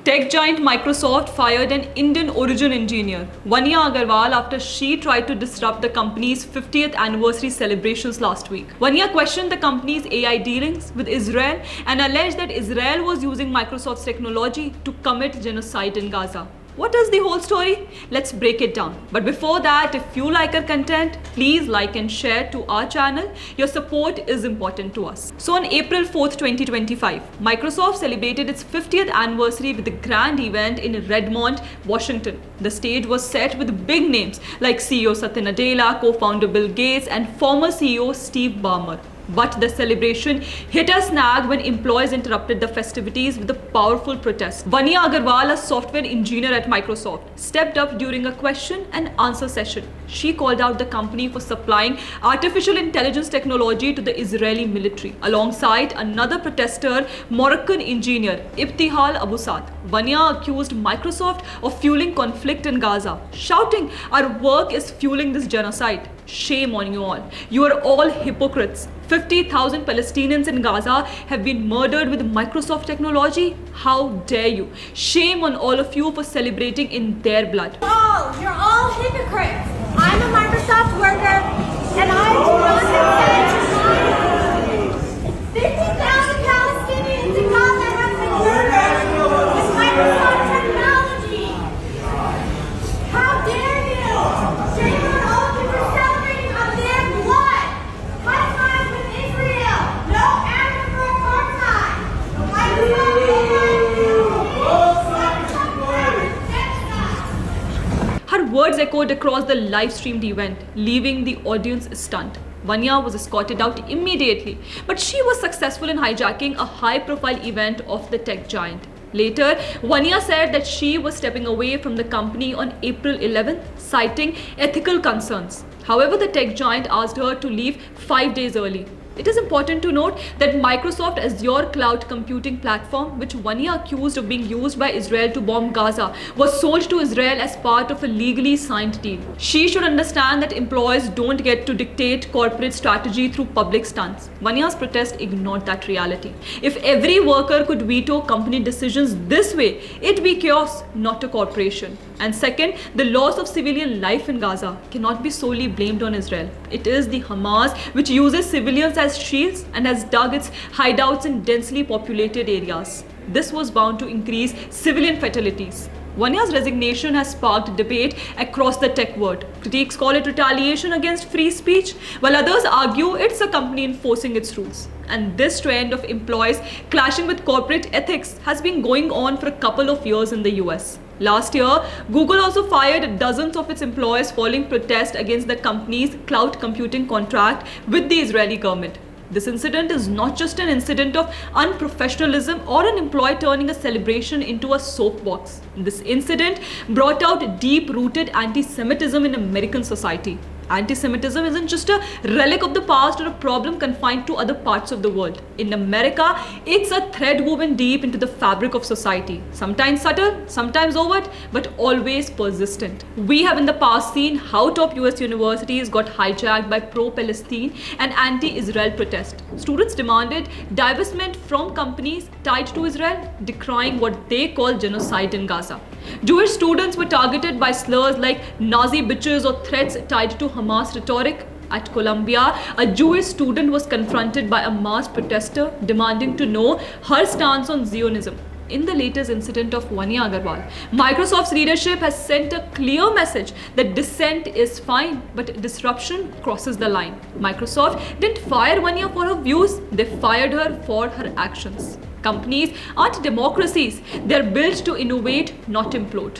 Tech giant Microsoft fired an Indian origin engineer, Vanya Agarwal, after she tried to disrupt the company's 50th anniversary celebrations last week. Vanya questioned the company's AI dealings with Israel and alleged that Israel was using Microsoft's technology to commit genocide in Gaza. What is the whole story? Let's break it down. But before that, if you like our content, please like and share to our channel. Your support is important to us. So on April 4th, 2025, Microsoft celebrated its 50th anniversary with a grand event in Redmond, Washington. The stage was set with big names like CEO Satya Nadella, co-founder Bill Gates, and former CEO Steve Ballmer. But the celebration hit a snag when employees interrupted the festivities with a powerful protest. Vanya Agarwal, a software engineer at Microsoft, stepped up during a question and answer session. She called out the company for supplying artificial intelligence technology to the Israeli military. Alongside another protester, Moroccan engineer Ibtihal Abu Saad, Vanya accused Microsoft of fueling conflict in Gaza, shouting, "Our work is fueling this genocide. Shame on you all. You are all hypocrites. 50,000 Palestinians in Gaza have been murdered with Microsoft technology. How dare you? Shame on all of you for celebrating in their blood." You're all hypocrites. I'm a Microsoft worker and I do not consent. 50,000 Palestinians in Gaza have been murdered with Microsoft technology. How dare you? Shame on all of you for celebrating on their blood. High five with Israel. No anger for apartheid. Microsoft Her words echoed across the live-streamed event, leaving the audience stunned. Vanya was escorted out immediately, but she was successful in hijacking a high-profile event of the tech giant. Later, Vanya said that she was stepping away from the company on April 11th, citing ethical concerns. However, the tech giant asked her to leave 5 days early. It is important to note that Microsoft Azure cloud computing platform, which Vanya accused of being used by Israel to bomb Gaza, was sold to Israel as part of a legally signed deal. She should understand that employees don't get to dictate corporate strategy through public stunts. Vanya's protest ignored that reality. If every worker could veto company decisions this way, it'd be chaos, not a corporation. And second, the loss of civilian life in Gaza cannot be solely blamed on Israel. It is the Hamas which uses civilians as shields and has dug its hideouts in densely populated areas. This was bound to increase civilian fatalities. Vanya's resignation has sparked debate across the tech world. Critics call it retaliation against free speech, while others argue it's a company enforcing its rules. And this trend of employees clashing with corporate ethics has been going on for a couple of years in the US. Last year, Google also fired dozens of its employees following protest against the company's cloud computing contract with the Israeli government. This incident is not just an incident of unprofessionalism or an employee turning a celebration into a soapbox. This incident brought out deep-rooted anti-Semitism in American society. Anti-Semitism isn't just a relic of the past or a problem confined to other parts of the world. In America, it's a thread woven deep into the fabric of society. Sometimes subtle, sometimes overt, but always persistent. We have in the past seen how top US universities got hijacked by pro-Palestine and anti-Israel protests. Students demanded divestment from companies tied to Israel, decrying what they call genocide in Gaza. Jewish students were targeted by slurs like Nazi bitches or threats tied to Hamas rhetoric. At Columbia, a Jewish student was confronted by a mass protester demanding to know her stance on Zionism. In the latest incident of Vanya Agarwal, Microsoft's leadership has sent a clear message that dissent is fine, but disruption crosses the line. Microsoft didn't fire Vanya for her views, they fired her for her actions. Companies aren't democracies, they're built to innovate, not implode.